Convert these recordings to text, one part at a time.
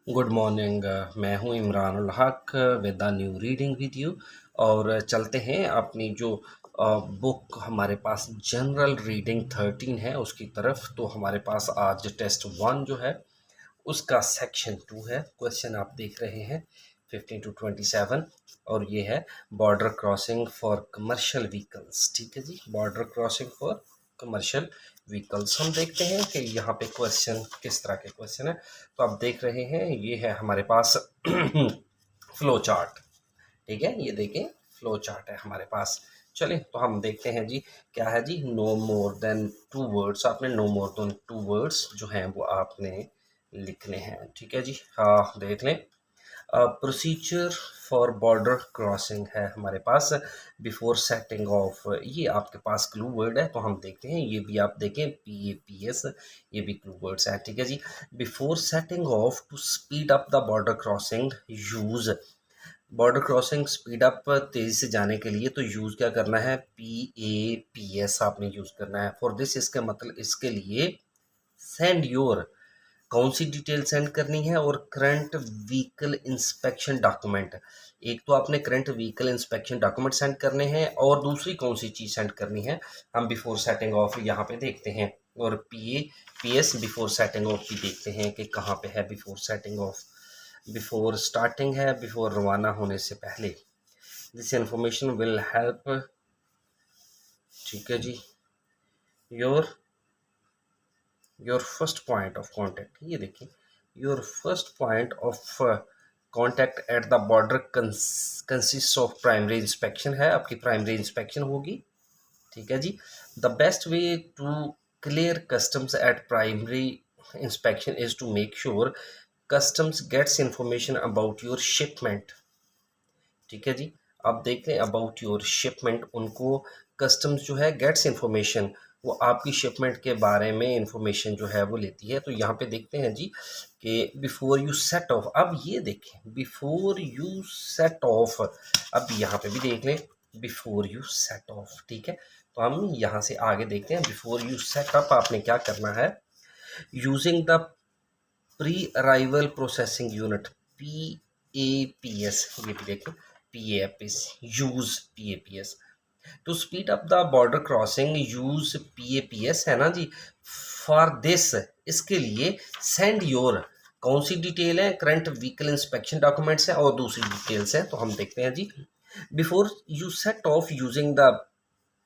Good morning. मैं हूं Imran ul Haq with the new reading video. और चलते हैं अपनी जो बुक हमारे पास जनरल रीडिंग 13 है उसकी तरफ। तो हमारे पास आज टेस्ट 1 जो है उसका सेक्शन 2 है। क्वेश्चन आप देख रहे हैं 15 to 27 और ये है border crossing for commercial vehicles. ठीक है जी, border crossing for commercial vehicles. हम देखते हैं कि यहाँ पे क्वेश्चन किस तरह के क्वेश्चन है। तो आप देख रहे हैं ये है हमारे पास फ्लो चार्ट। ठीक है, ये देखें फ्लो चार्ट है हमारे पास। चलिए तो हम देखते हैं जी क्या है जी। नो मोर देन 2 वर्ड्स, आपने नो मोर देन 2 वर्ड्स जो हैं वो आपने लिखने हैं। ठीक है जी, हाँ देख लें। प्रोसीजर फॉर बॉर्डर क्रॉसिंग है हमारे पास। बिफोर सेटिंग ऑफ, ये आपके पास क्लू वर्ड है तो हम देखते हैं। ये भी आप देखें PAPS, ये भी क्लू वर्ड्स हैं। ठीक है जी। Before setting off to speed up the border crossing use, border crossing speed up तेज़ी से जाने के लिए तो यूज़ क्या करना है, PAPS आपने यूज़ करना है। फॉर दिस, इसका मतलब इसके लिए सेंड योर, कौन सी डिटेल सेंड करनी है, और करंट व्हीकल इंस्पेक्शन डॉक्यूमेंट। एक तो आपने current vehicle inspection document send करने हैं और दूसरी कौन सी चीज़ सेंड करनी है हम बिफोर सेटिंग ऑफ यहाँ पे देखते हैं। और PAPS बिफोर सेटिंग ऑफ भी देखते हैं कि कहाँ पे है before setting off. Before starting है, बिफोर रवाना होने से पहले। दिस इंफॉर्मेशन विल हेल्प, ठीक है जी, your your first point of contact. ये देखिए, your first point of contact at the border consist of primary inspection है, आपकी प्राइमरी इंस्पेक्शन होगी। ठीक है जी। The best way to clear customs at primary inspection is to make sure customs gets information about your shipment. ठीक है जी। आप देख लें अबाउट योर शिपमेंट, उनको कस्टम्स जो है गेट्स इंफॉर्मेशन, वो आपकी शिपमेंट के बारे में इंफॉर्मेशन जो है वो लेती है। तो यहाँ पे देखते हैं जी कि बिफोर यू सेट ऑफ, अब ये देखें बिफोर यू सेट ऑफ, अब यहाँ पे भी देख लें बिफोर यू सेट ऑफ। ठीक है, तो हम यहाँ से आगे देखते हैं। बिफोर यू सेट अप आपने क्या करना है, using the pre arrival processing unit, PAPS, ये भी देखें PAPS, use PAPS to speed up the border crossing, use PAPS है ना जी। फॉर दिस, इसके लिए सेंड योर, कौन सी डिटेल है, करंट व्हीकल इंस्पेक्शन डॉक्यूमेंट्स है और दूसरी डिटेल्स है। तो हम देखते हैं जी। Before you set off using the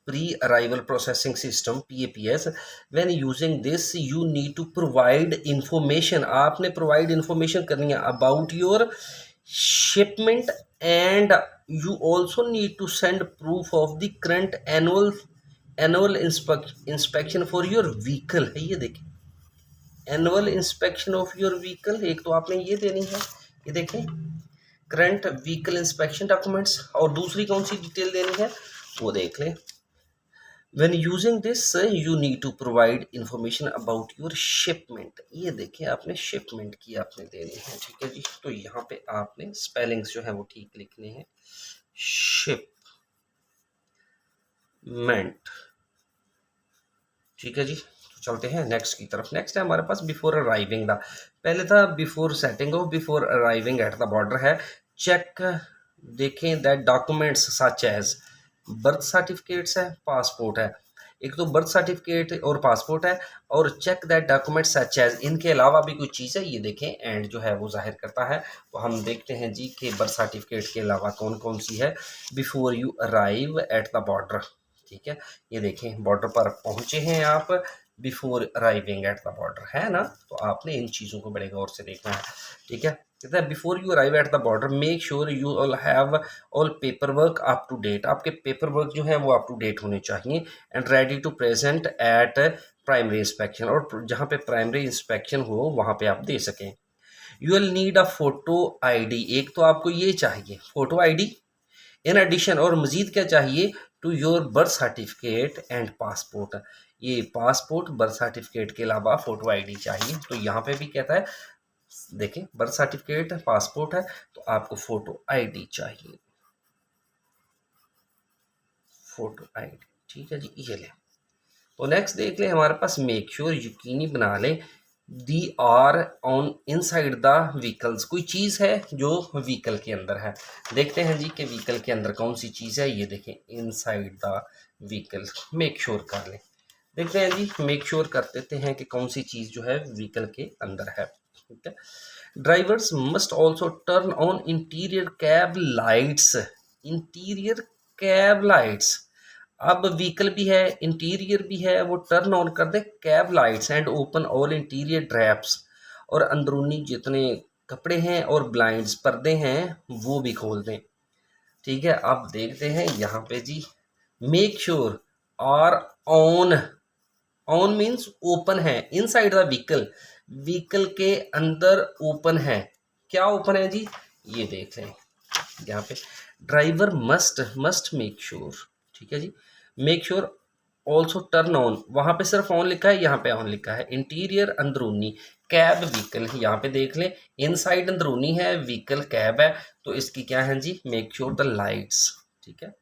pre-arrival processing system PAPS, when using this you need to provide information, आपने provide information करनी है about your shipment, and you also need to send proof of the current annual inspection for your vehicle है। ये देखिए annual inspection of your vehicle, एक तो आपने ये देनी है, ये देखें करंट व्हीकल इंस्पेक्शन डॉक्यूमेंट्स, और दूसरी कौन सी डिटेल देनी है वो देख लें। When using this, you need to provide information about your shipment। ये देखिए आपने shipment की आपने देनी है। ठीक है जी, तो यहाँ पे आपने स्पेलिंग्स जो है वो ठीक लिखने हैं। शिपमेंट, ठीक है जी। तो चलते हैं नेक्स्ट की तरफ। नेक्स्ट है हमारे पास बिफोर अराइविंग द, पहले था before setting off, before arriving at the border है। चेक, देखें that documents such as, birth certificates है, पासपोर्ट है। एक तो बर्थ सर्टिफिकेट और पासपोर्ट है, और check that document such as, इनके अलावा भी कोई चीज़ है। ये देखें एंड जो है वो जाहिर करता है। तो हम देखते हैं जी कि बर्थ सर्टिफिकेट के अलावा कौन कौन सी है। Before you arrive at the border, ठीक है, ये देखें बॉर्डर पर पहुंचे हैं आप, before arriving at the border है ना। तो आपने इन चीज़ों को बड़े गौर से देखना है। ठीक है, कहता है before you arrive at the border make sure you all have all paper work up to date, आपके पेपर वर्क जो है वो अप टू डेट होने चाहिए, and ready to present at primary inspection, और जहाँ पे प्राइमरी इंस्पेक्शन हो वहाँ पे आप दे सकें। You will need a photo ID, एक तो आपको ये चाहिए फोटो ID, इन एडिशन और मजीद क्या चाहिए, to your birth certificate and passport, ये पासपोर्ट बर्थ सर्टिफिकेट के अलावा फोटो ID चाहिए। तो यहाँ पे भी कहता है देखें बर्थ सर्टिफिकेट पासपोर्ट है तो आपको फोटो ID चाहिए, फोटो ID। ठीक है जी, ये ले। तो नेक्स्ट देख लें हमारे पास मेक श्योर, यकीनी बना लें the are on inside the vehicles, कोई चीज़ है जो व्हीकल के अंदर है। देखते हैं जी कि व्हीकल के अंदर कौन सी चीज़ है। ये देखें inside the vehicle, make sure कर लें। देखते हैं जी, मेक श्योर कर देते हैं कि कौन सी चीज़ जो है व्हीकल के अंदर है। ठीक है, drivers must also turn on interior cab lights. Interior cab lights, अब व्हीकल भी है, इंटीरियर भी है, वो टर्न ऑन कर दे cab lights and open all interior drapes, और अंदरूनी जितने कपड़े हैं और ब्लाइंड्स पर्दे हैं वो भी खोल दें। ठीक है, अब देखते हैं यहाँ पे जी, make sure are on, on means open है, इनसाइड द व्हीकल, व्हीकल के अंदर ओपन है। क्या ओपन है जी, ये देख लें यहाँ पे, driver must, must make sure. ठीक है जी, make sure also turn on, वहाँ पे सिर्फ ऑन लिखा है, यहाँ पे ऑन लिखा है। इंटीरियर अंदरूनी, कैब व्हीकल, यहाँ पे देख लें इनसाइड अंदरूनी है, व्हीकल कैब है, तो इसकी क्या है जी, मेक श्योर द लाइट्स। ठीक है,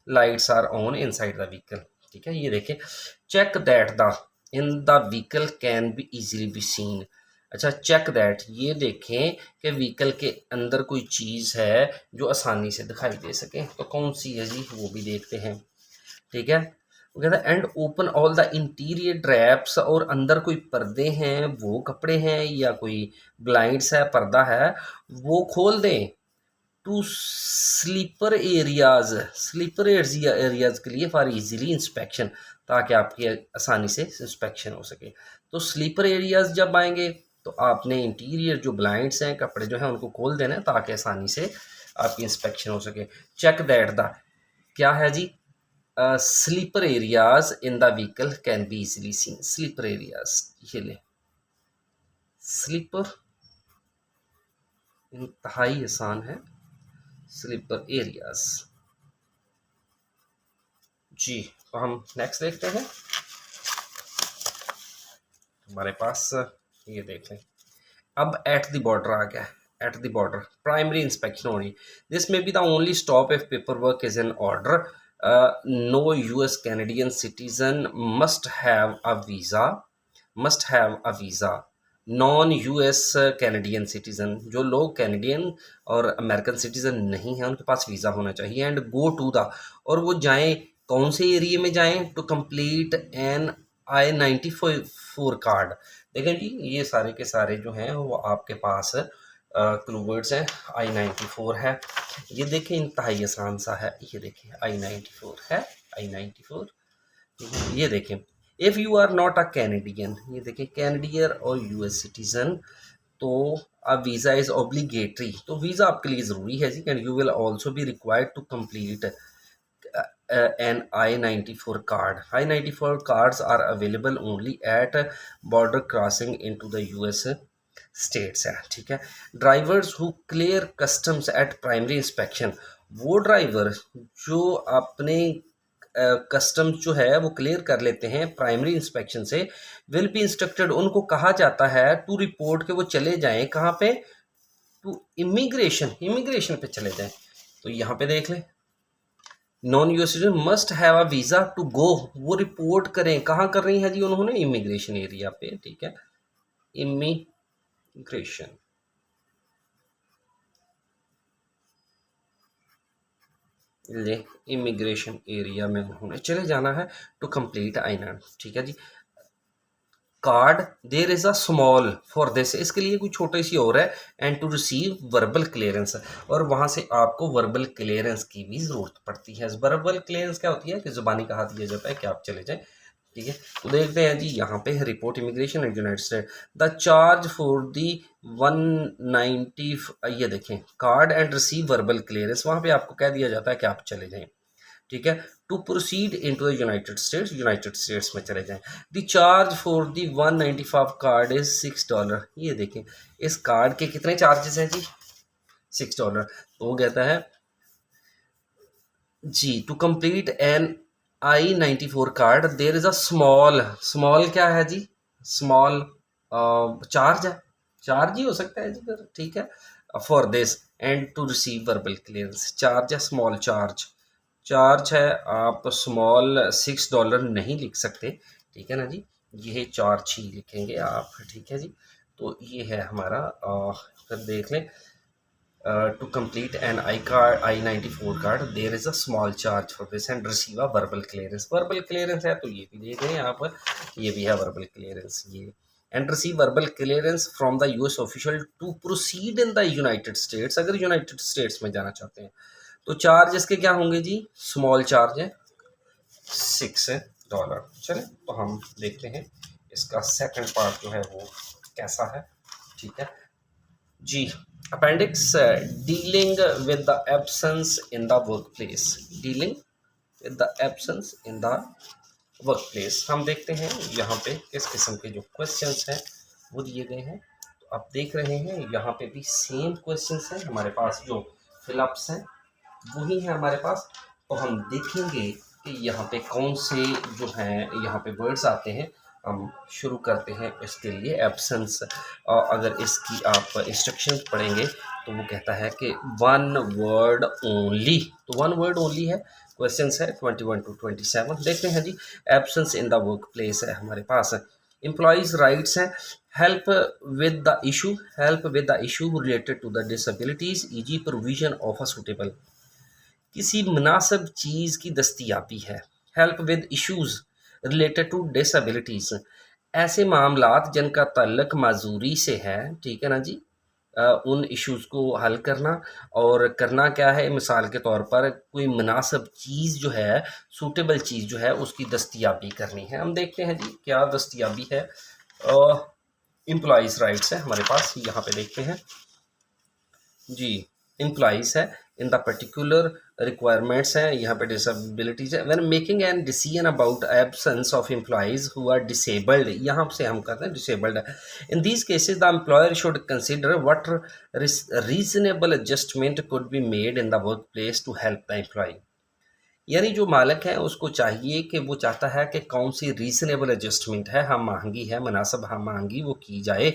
lights are on inside the vehicle. ठीक है, ये देखें, check that the in the vehicle can be easily be seen. अच्छा, चेक दैट, ये देखें कि व्हीकल के अंदर कोई चीज़ है जो आसानी से दिखाई दे सके, तो कौन सी है जी, वो भी देखते हैं। ठीक है, वो कहता है and open all the interior drapes, और अंदर कोई पर्दे हैं, वो कपड़े हैं या कोई ब्लाइंड्स है, पर्दा है, वो खोल दें। To sleeper areas, sleeper areas के लिए फॉर इजीली इंस्पेक्शन, ताकि आपकी आसानी से इंस्पेक्शन हो सके। तो स्लीपर एरियाज जब आएंगे तो आपने इंटीरियर जो ब्लाइंड्स हैं, कपड़े जो हैं, उनको खोल देना है ताकि आसानी से आपकी इंस्पेक्शन हो सके। चेक दैट द, क्या है जी, sleeper areas in the vehicle can be easily seen. Sleeper areas, ये ले, स्लीपर इंतहाई आसान है, स्लीपर एरियाज जी। तो हम नेक्स्ट देखते हैं, हमारे पास ये देख लें, अब एट द बॉर्डर आ गया। Eight the border primary inspection हो रही, दिस में be the only stop if paper work is in order. No US Canadian citizen must have a visa, must have a visa. Non US Canadian citizen, जो लोग Canadian और American citizen नहीं हैं, उनके पास visa होना चाहिए। And go to the, और वो जाएं कौन से एरिया में जाएं, to complete an I-94 card. देखें जी, ये सारे के सारे जो हैं वो आपके पास क्लूवर्ड्स हैं। I-94 है, ये देखें इंतहाई आसान सा है, ये देखें I-94 है, I-94। ये देखें, if you are not a Canadian, ये देखें कैनेडियन और यूएस सिटीज़न, तो अ वीज़ा इज़ ऑब्लिगेटरी, तो वीज़ा आपके लिए ज़रूरी है जी। And you will also be required to complete an I-94 card. I-94 cards are available only at border crossing into the US states है। ठीक है, drivers who clear customs at primary inspection, वो driver जो अपने customs जो है वो clear कर लेते हैं प्राइमरी इंस्पेक्शन से, विल बी इंस्ट्रक्टेड, उनको कहा जाता है टू रिपोर्ट के वो चले जाएं कहाँ पे, टू इमिग्रेशन, इमिग्रेशन पे चले जाएं। तो यहाँ पे देख लें, non US citizen must have a visa to go, वो रिपोर्ट करें, कहाँ कर रही हैं जी उन्होंने, इमिग्रेशन एरिया पे। ठीक है, इमिग्रेशन, ले इमिग्रेशन एरिया में उन्होंने चले जाना है टू कंप्लीट I-9। ठीक है जी, card there is a small for this, इसके लिए कोई छोटी सी और है, and to receive verbal clearance, और वहाँ से आपको वर्बल क्लियरेंस की भी ज़रूरत पड़ती है। वर्बल क्लियरेंस क्या होती है कि ज़ुबानी कहा दिया जाता है कि आप चले जाएं। ठीक है, तो देखते हैं जी यहाँ पे, report immigration in United state, the charge for the 190, ये देखें card and receive verbal clearance, वहाँ पे आपको कह दिया जाता है कि आप चले जाएं। ठीक है, to proceed into the United States, United States में चले जाएं। The charge for the 195 card is $6। ये देखें, इस कार्ड के कितने चार्जेस हैं जी, $6। तो वो कहता है जी, to complete an I-94 card there is a small, small क्या है जी, स्मॉल चार्ज है, चार्ज ही हो सकता है जी फिर। ठीक है, for this and to receive verbal clearance, charge है, स्मॉल चार्ज, चार्ज है, आप स्मॉल $6 नहीं लिख सकते। ठीक है ना जी, ये 4 छी लिखेंगे आप, ठीक है जी। तो ये है हमारा, फिर देख लें, to complete an I-94 card there is a small charge for this and receive a verbal clearance। verbal clearance है तो ये भी दे दें यहाँ पर, ये भी है verbal clearance, ये and receive verbal clearance from the US official to proceed in the United States। अगर यूनाइटेड स्टेट्स में जाना चाहते हैं तो चार्ज इसके क्या होंगे जी, स्मॉल चार्ज है $6। चलें तो हम देखते हैं इसका सेकंड पार्ट जो है वो कैसा है, ठीक है जी। Appendix, dealing with the absence in the work place, dealing with the absence in the work place. हम देखते हैं यहाँ पे किस किस्म के जो क्वेश्चंस हैं वो दिए गए हैं। तो आप देख रहे हैं यहाँ पे भी सेम क्वेश्चंस हैं हमारे पास, जो फिलअप्स हैं वही हैं हमारे पास। तो हम देखेंगे कि यहाँ पे कौन से जो हैं यहाँ पे वर्ड्स आते हैं। हम शुरू करते हैं इसके लिए एब्सेंस। अगर इसकी आप इंस्ट्रक्शंस पढ़ेंगे तो वो कहता है कि वन वर्ड ओनली, तो वन वर्ड ओनली है। क्वेश्चंस है 21 to 27। देखते हैं जी, absence in the work place है हमारे पास। एम्प्लॉइज राइट्स हैं, help with the issue, help with the issue related to the disabilities, easy provision of a suitable, किसी मुनासिब चीज़ की दस्तियाबी है। Help with issues related to disabilities, ऐसे मामलात जिनका ताल्लुक माजूरी से है, ठीक है ना जी। उन इश्यूज़ को हल करना, और करना क्या है, मिसाल के तौर पर कोई मुनासिब चीज़ जो है, सूटेबल चीज़ जो है उसकी दस्तियाबी करनी है। हम देखते हैं जी क्या दस्तियाबी है। एम्प्लॉइज़ राइट्स है हमारे पास, यहाँ पे देखते हैं जी। एम्प्लॉइज है, इन द पर्टिकुलर रिक्वायरमेंट्स है, यहाँ पे डिसेबिलिटीज है। When making an decision about absence of employees who are disabled, यहाँ से हम कहते हैं डिसेबल्ड है। In these cases the employer should consider what reasonable adjustment could be made in the work place to help the employee. यानी जो मालिक है उसको चाहिए कि वो चाहता है कि कौन सी रीज़नेबल एडजस्टमेंट है, हम महंगी है, मुनासिब हम महंगी वो की जाए,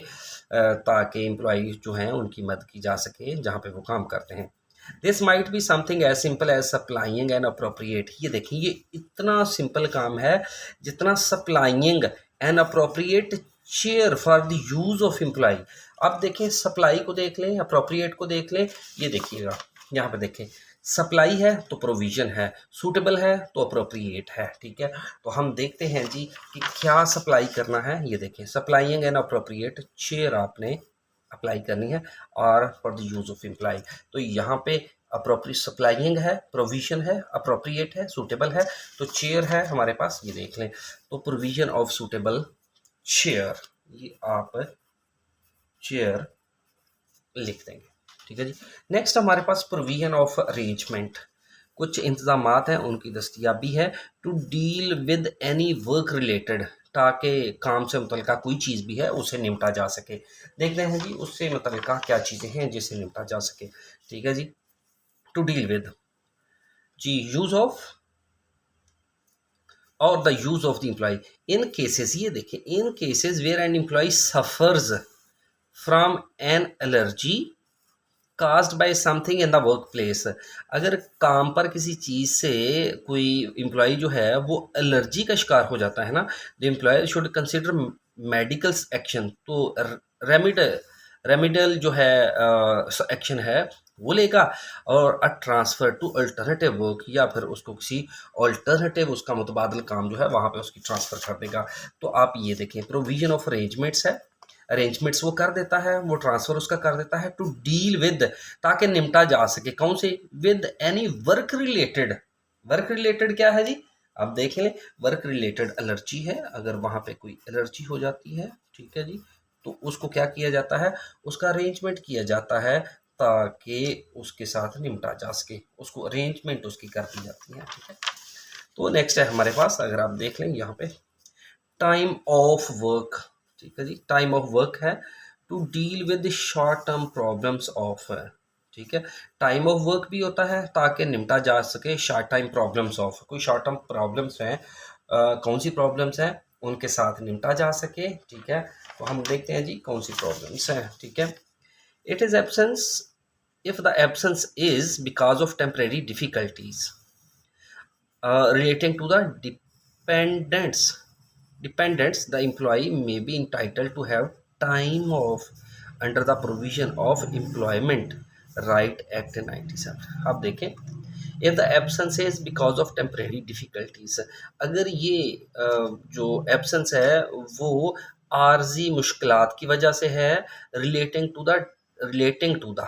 ताकि एम्प्लॉई जो हैं उनकी मदद की जा सके जहाँ पे वो काम करते हैं। This might be something as simple as supplying an appropriate, ये देखिए ये इतना सिंपल काम है जितना supplying an appropriate chair for the use of employee. अब देखें, सप्लाई को देख लें, अप्रोप्रिएट को देख लें, ये देखिएगा यहाँ पे देखें, सप्लाई है तो प्रोविज़न है, सूटेबल है तो अप्रोप्रिएट है, ठीक है। तो हम देखते हैं जी कि क्या सप्लाई करना है। ये देखें, सप्लाइंग एन अप्रोप्रिएट चेयर आपने अप्लाई करनी है, और for the use of employee. तो यहाँ पे अप्रोप्रिएट सप्लाइंग है, प्रोविज़न है, अप्रोप्रिएट है, सूटेबल है, तो चेयर है हमारे पास, ये देख लें। तो प्रोविज़न ऑफ सूटेबल चेयर, ये आप चेयर लिख देंगे, ठीक है जी। नेक्स्ट हमारे पास प्रोविजन ऑफ अरेंजमेंट, कुछ इंतजामात हैं उनकी दस्तियाबी है। To deal with any work related, ताकि काम से मुतल्लिका कोई चीज़ भी है उसे निपटा जा सके। देखते हैं जी उससे मुतल्लिका क्या चीज़ें हैं जिसे निपटा जा सके, ठीक है जी। टू डील विद जी, use of or the use of the employ in cases, ये देखें, in cases where an employ suffers from an allergy caused by something in the work place, अगर काम पर किसी चीज़ से कोई एम्प्लॉय जो है वो एलर्जी का शिकार हो जाता है ना, the employer should consider medical action. तो रेमिडल जो है एक्शन है वो लेगा, और a transfer to alternative work, या फिर उसको किसी अल्टरनेटिव उसका मुतबादल काम जो है वहाँ पे उसकी ट्रांसफ़र कर देगा। तो आप ये देखें, प्रोविजन ऑफ अरेंजमेंट्स है, अरेंजमेंट्स वो कर देता है, वो ट्रांसफ़र उसका कर देता है। टू डील विद, ताकि निपटा जा सके, कौन से, with any work related. Work related क्या है जी, आप देख लें, वर्क रिलेटेड एलर्जी है, अगर वहाँ पे कोई एलर्जी हो जाती है, ठीक है जी, तो उसको क्या किया जाता है, उसका अरेंजमेंट किया जाता है ताकि उसके साथ निपटा जा सके, उसको अरेंजमेंट उसकी कर दी जाती है, ठीक है। तो नेक्स्ट है हमारे पास, अगर आप देख लें यहाँ पे, टाइम ऑफ वर्क, ठीक है जी, टाइम ऑफ वर्क है to deal with short term problems of, ठीक है। टाइम ऑफ वर्क भी होता है ताकि निपटा जा सके शॉर्ट टाइम प्रॉब्लम्स ऑफ, कोई शॉर्ट टर्म प्रॉब्लम्स हैं, कौन सी प्रॉब्लम्स हैं उनके साथ निपटा जा सके, ठीक है। तो हम देखते हैं जी कौन सी प्रॉब्लम्स हैं, ठीक है। It is absence if the absence is because of temporary difficulties relating to the dependents, dependents, the employee may be entitled to have time off under the provision of Employment Right Act 97। आप देखें, if the absence is because of temporary difficulties, अगर ये जो absence है वो आर्जी मुश्किलात की वजह से है, relating to the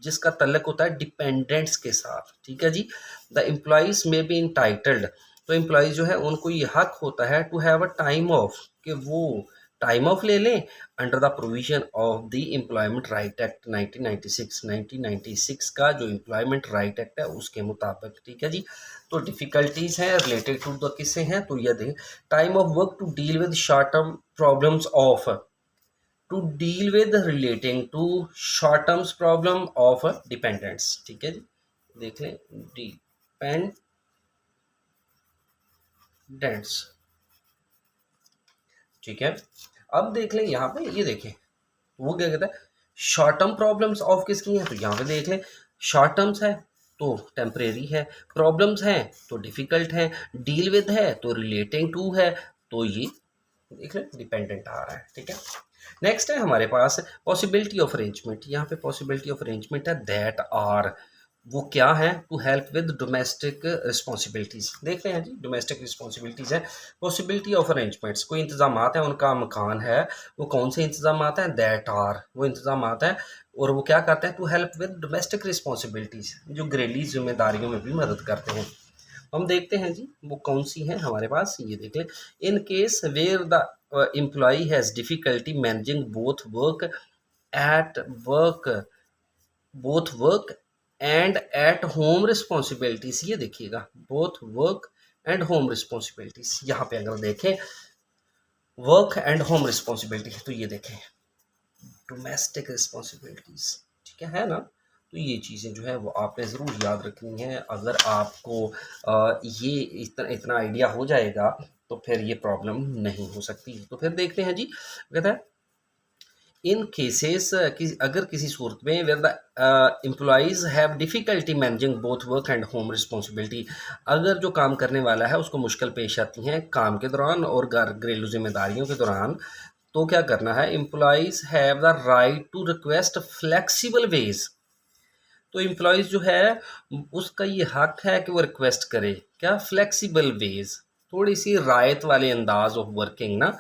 जिसका तल्लक होता है डिपेंडेंट्स के साथ, ठीक है जी। The employees may be entitled, तो एम्प्लॉइज जो है उनको ये हक होता है to have a time off, कि वो टाइम ऑफ ले लें under the provision of the employment right act 1996 का जो एम्प्लॉयमेंट राइट एक्ट है उसके मुताबिक, ठीक है जी। तो डिफ़िकल्टीज़ हैं रिलेटेड टू द किससे हैं, तो ये देखें, time off work to deal with short term problems of, to deal with relating to short terms problem of dependents, ठीक है जी। देख लें, डिपेंडेंट्स, ठीक है। अब देख लें यहाँ पे, ये देखें वो क्या कहता है, शॉर्ट टर्म प्रॉब्लम्स ऑफ किसकी हैं, तो यहाँ पे देख लें शॉर्ट टर्म्स है तो टेम्परेरी है, प्रॉब्लम्स हैं तो डिफ़िकल्ट है, डील विद है तो रिलेटिंग टू है, तो ये देख लें डिपेंडेंट आ रहा है, ठीक है। नेक्स्ट है हमारे पास पॉसिबिलिटी ऑफ अरेंजमेंट। यहाँ पे पॉसिबिलिटी ऑफ अरेंजमेंट है दैट आर, वो क्या है, to help with domestic responsibilities. देख रहे हैं जी, डोमेस्टिक रिस्पॉन्सिबिलिटीज़ है, पॉसिबिलिटी ऑफ अरेंजमेंट्स, कोई इंतजाम है उनका मकान है, वो कौन से इंतजाम हैं, दैट आर, वो इंतजाम हैं और वो क्या करते हैं, to help with domestic responsibilities, जो घरेलू जिम्मेदारियों में भी मदद करते हैं। हम देखते हैं जी वो कौन सी है हमारे पास, ये देख लें, in case where the employee has difficulty managing both work and at home responsibilities. ये देखिएगा, both work and home responsibilities, यहाँ पे अगर देखें वर्क एंड होम रिस्पॉन्सिबिलिटी, तो ये देखें डोमेस्टिक रिस्पॉन्सिबिलिटीज, ठीक है ना। तो ये चीज़ें जो है वो आपने ज़रूर याद रखनी है। अगर आपको ये इतना आइडिया हो जाएगा तो फिर ये प्रॉब्लम नहीं हो सकती। तो फिर देखते हैं जी, कहता है इन केसेस, अगर किसी सूरत में where the employees have difficulty managing both work and home responsibility, अगर जो काम करने वाला है उसको मुश्किल पेश आती हैं काम के दौरान और घरेलू जिम्मेदारियों के दौरान, तो क्या करना है, employees have the right to request flexible ways. तो एम्प्लॉइज़ जो है उसका ये हक है कि वो रिक्वेस्ट करे क्या, फ्लेक्सिबल वेज, थोड़ी सी रायत वाले अंदाज ऑफ वर्किंग ना,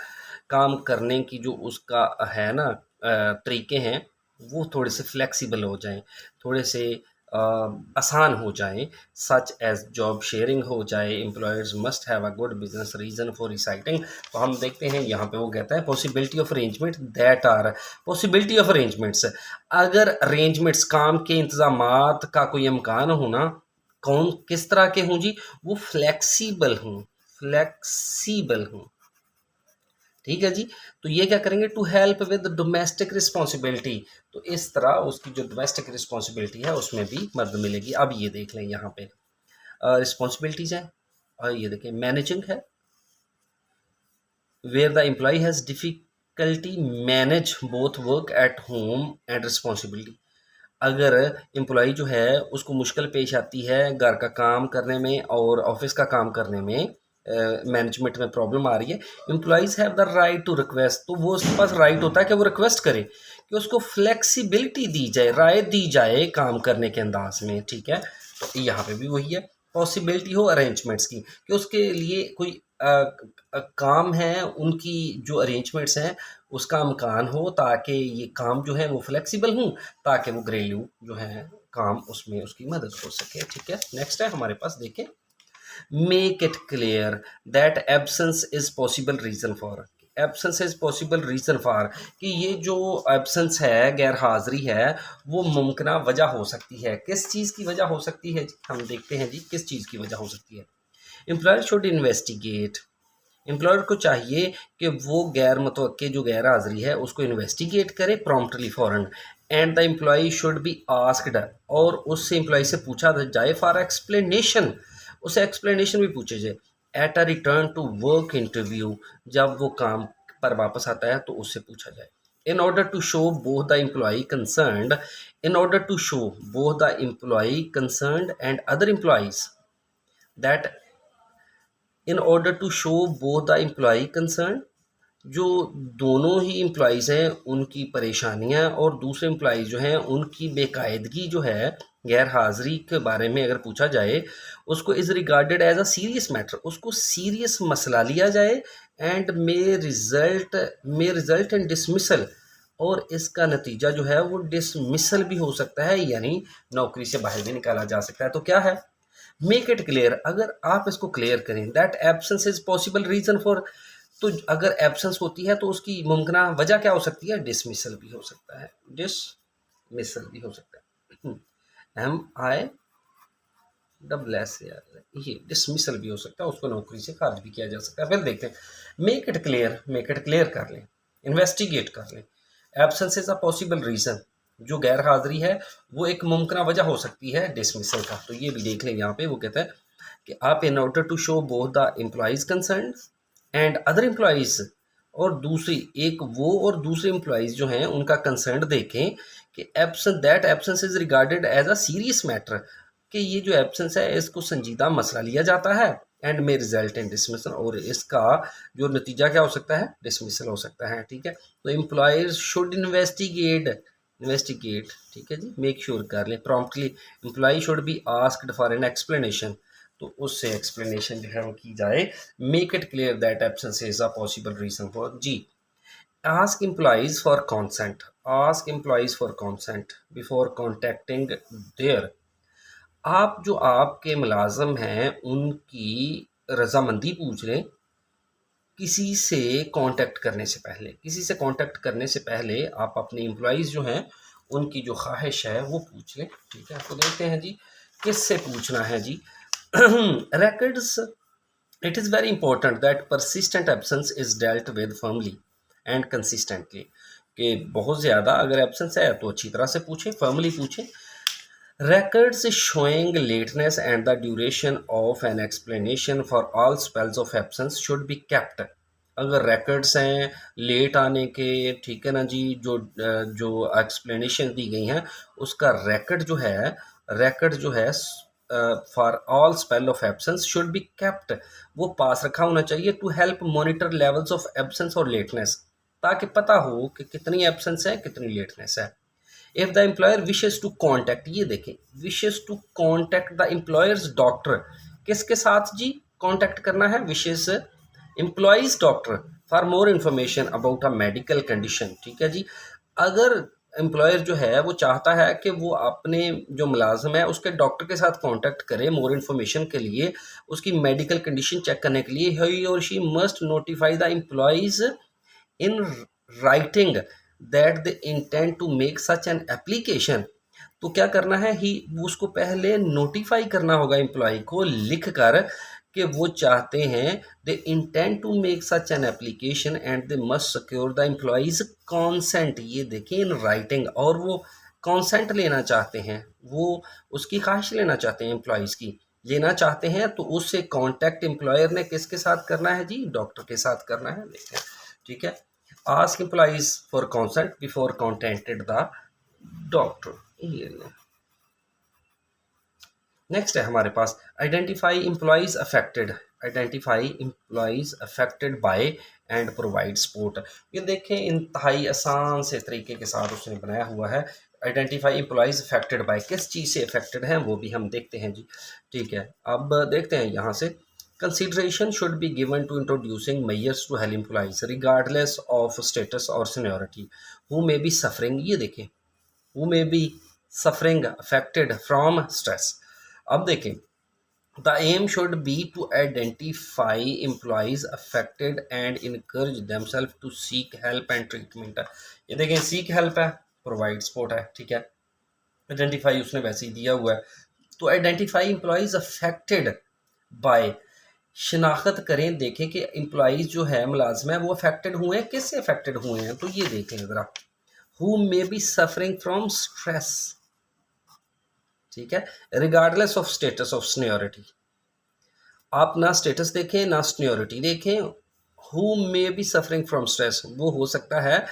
काम करने की जो उसका है ना तरीके हैं वो थोड़े से फ्लेक्सिबल हो जाएं, थोड़े से आसान हो जाएं, सच एज जॉब शेयरिंग हो जाए, employers must have a good business reason for reciting. तो हम देखते हैं यहाँ पे वो कहता है possibility of arrangement that are, possibility of arrangements, अगर अरेंजमेंट्स काम के इंतजामात का कोई इम्कान होना, कौन किस तरह के हों जी, वो फ्लेक्सिबल हों, फ्लेक्सिबल हों, ठीक है जी। तो ये क्या करेंगे, to help with domestic responsibility, तो इस तरह उसकी जो डोमेस्टिक रिस्पॉन्सिबिलिटी है उसमें भी मदद मिलेगी। अब ये देख लें यहाँ पे रिस्पॉन्सिबिलिटीज़ हैं और ये देखें मैनेजिंग है, where the employee has difficulty manage both work at home and responsibility, अगर एम्प्लॉय जो है उसको मुश्किल पेश आती है घर का काम करने में और ऑफिस का काम करने में, मैनेजमेंट में प्रॉब्लम आ रही है, employees have the right to request, तो वो उसके पास राइट होता है कि वो रिक्वेस्ट करे कि उसको फ्लेक्सिबिलिटी दी जाए, रायत दी जाए काम करने के अंदाज में, ठीक है। तो यहाँ पे भी वही है, पॉसिबिलिटी हो अरेंजमेंट्स की कि उसके लिए कोई काम है, उनकी जो अरेंजमेंट्स हैं उसका इम्कान हो ताकि ये काम जो है वो फ्लेक्सिबल हों, ताकि वो घरेलू जो है काम उसमें उसकी मदद हो सके, ठीक है। नेक्स्ट है हमारे पास, देखें make it clear that absence is possible reason for, absence is possible reason for, कि ये जो एब्सेंस है, गैर हाज़िरी है, वो मुमकिन वजह हो सकती है, किस चीज़ की वजह हो सकती है, हम देखते हैं जी किस चीज़ की वजह हो सकती है। एम्प्लॉयर शुड इन्वेस्टिगेट, एम्प्लॉयर को चाहिए कि वो गैर मुतवक्के जो गैर हाज़िरी है उसको इन्वेस्टिगेट करे प्रॉम्प्टली, फ़ौरन, and the employee should be asked, और उससे एम्प्लॉई से पूछा जाए फॉर एक्सप्लेनेशन, उसे एक्सप्लेनेशन भी पूछे जाए, at a return to work interview, जब वो काम पर वापस आता है तो उससे पूछा जाए, in order to show both the employee concerned, in order to show both the employee concerned and other employees that in order to show both the employee concern, जो दोनों ही एम्प्लॉयज़ हैं उनकी परेशानियां और दूसरे एम्प्लॉयज़ जो हैं उनकी बेकायदगी जो है, गैर हाज़िरी के बारे में अगर पूछा जाए, उसको is regarded as a serious matter, उसको सीरियस मसला लिया जाए, and may result in dismissal, और इसका नतीजा जो है वो डिसमिसल भी हो सकता है, यानी नौकरी से बाहर भी निकाला जा सकता है। तो क्या है, मेक इट क्लियर, अगर आप इसको क्लियर करें, that absence is possible reason for, तो अगर एब्सेंस होती है तो उसकी मुमकिन वजह क्या हो सकती है, डिसमिसल भी हो सकता है, डिसमिसल भी हो सकता है, MISS यार, ये डिसमिसल भी हो सकता है, उसको नौकरी से खारिज भी किया जा सकता है। फिर देखते हैं, मेक इट क्लियर कर लें, इन्वेस्टिगेट कर लें, absence is a possible reason, जो गैर हाजिरी है वो एक मुमकिन वजह हो सकती है डिसमिसल का। तो ये भी देख लें, यहाँ पे वो कहता है कि आप in order to show both the employees concern and other employees, और दूसरी एक वो और दूसरे एम्प्लॉयज़ जो हैं उनका कंसर्न देखें कि absence is regarded as a serious matter, कि ये जो एब्सेंस है इसको संजीदा मसला लिया जाता है, एंड में रिजल्ट इन डिसमिसल, और इसका जो नतीजा क्या हो सकता है, डिसमिसल हो सकता है। ठीक है, तो एम्प्लॉयर्स शुड इन्वेस्टिगेट, ठीक है जी, मेक श्योर कर लें promptly, employee should be asked for an explanation, तो उससे एक्सप्लेनेशन जो है वो की जाए, make it clear that absence is a possible reason for, जी, ask employees for consent before contacting their, आप जो आपके मुलाजम हैं उनकी रजामंदी पूछ लें किसी से कांटेक्ट करने से पहले, आप अपने एम्प्लॉयज़ जो हैं उनकी जो ख्वाहिश है वो पूछ लें। ठीक है, तो देखते हैं जी किससे पूछना है जी। records, it is very important that persistent absence is dealt with firmly and consistently, कि बहुत ज़्यादा अगर एब्सेंस है तो अच्छी तरह से पूछें, फर्मली पूछें। Records showing lateness and the duration of an explanation for all spells of absence should be kept. अगर records हैं लेट आने के, ठीक है ना जी, जो explanation दी गई हैं उसका record जो है for all spell of absence should be kept, वो पास रखा होना चाहिए to help monitor levels of absence और lateness, ताकि पता हो कि कितनी absence है कितनी lateness है। If the employer wishes to contact, ये देखें, wishes to contact the employer's doctor, किसके साथ जी कॉन्टैक्ट करना है, wishes employee's doctor for more information about a medical condition. ठीक है जी, अगर एम्प्लॉयर जो है वो चाहता है कि वो अपने जो मुलाजम है उसके डॉक्टर के साथ कांटेक्ट करे मोर इन्फॉर्मेशन के लिए, उसकी मेडिकल कंडीशन चेक करने के लिए, he or she must notify the employee in writing that they intend to make such an application, तो क्या करना है, ही उसको पहले नोटिफाई करना होगा एम्प्लॉय को लिख कर कि वो चाहते हैं, they intend to make such an application and they must secure the employees consent, ये देखें इन राइटिंग, और वो कॉन्सेंट लेना चाहते हैं, वो उसकी ख्वाहिश लेना चाहते हैं, एम्प्लॉयज़ की लेना चाहते हैं, तो उससे कॉन्टैक्ट एम्प्लॉयर ने किसके साथ करना है जी, डॉक्टर के साथ करना है। देखते हैं, ठीक है, ask employees for consent before contacted the doctor। Next है हमारे पास identify employees affected by and provide support. ये देखें इंतहाई आसान से तरीके के साथ उसने बनाया हुआ है, आइडेंटिफाई एम्प्लॉयज अफेक्टेड बाय, किस चीज़ से अफेक्टेड हैं वो भी हम देखते हैं जी। ठीक है, अब देखते हैं यहाँ से, consideration should be given to introducing measures to help employees regardless of status or seniority who may be suffering, ये देखें, who may be suffering affected from stress। अब देखें, the aim should be to identify employees affected and encourage themselves to seek help and treatment। ये देखें, seek help है, provide support है। ठीक है, identify उसने वैसे ही दिया हुआ है, तो identify employees affected by, शिनाख्त करें, देखें कि एम्प्लॉयज़ जो है मुलाजम है वो अफेक्टेड हुए हैं, किससे अफेक्टेड हुए हैं, तो ये देखें ज़रा, who may be suffering from stress. ठीक है, regardless of status of seniority, आप ना स्टेटस देखें ना सीनियरिटी देखें, who may be suffering from stress, वो हो सकता है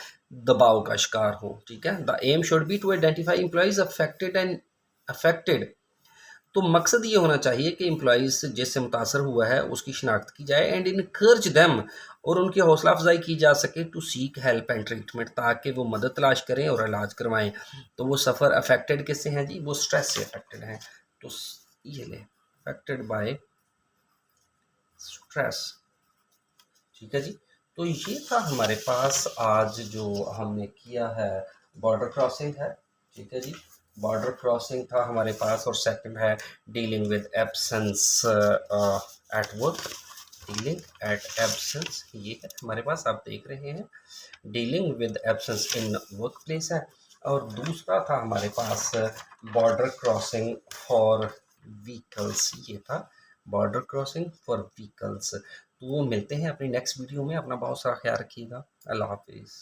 दबाव का शिकार हो। ठीक है, the aim should be to identify employees affected तो मकसद ये होना चाहिए कि एम्प्लॉइज़ जिससे मुतासर हुआ है उसकी शिनाख्त की जाए एंड इनकरेज देम, और उनकी हौसला अफजाई की जा सके to seek help and treatment, ताकि वो मदद तलाश करें और इलाज करवाएं। तो वो सफ़र अफेक्टेड किससे हैं जी? वो स्ट्रेस से अफेक्टेड हैं। तो ये लें, अफेक्टेड बाय स्ट्रेस। ठीक है जी। तो ये था हमारे पास आज जो हमने किया है, बॉर्डर क्रॉसिंग है। ठीक है जी, बॉर्डर क्रॉसिंग था हमारे पास। और सेकंड है dealing with absence at work, dealing at absence, ये है हमारे पास, आप देख रहे हैं dealing with absence in work place है। और दूसरा था हमारे पास बॉर्डर क्रॉसिंग फॉर व्हीकल्स, ये था बॉर्डर क्रॉसिंग फॉर व्हीकल्स। तो वो मिलते हैं अपनी नेक्स्ट वीडियो में। अपना बहुत सारा ख्याल रखिएगा। अल्लाह हाफिज़।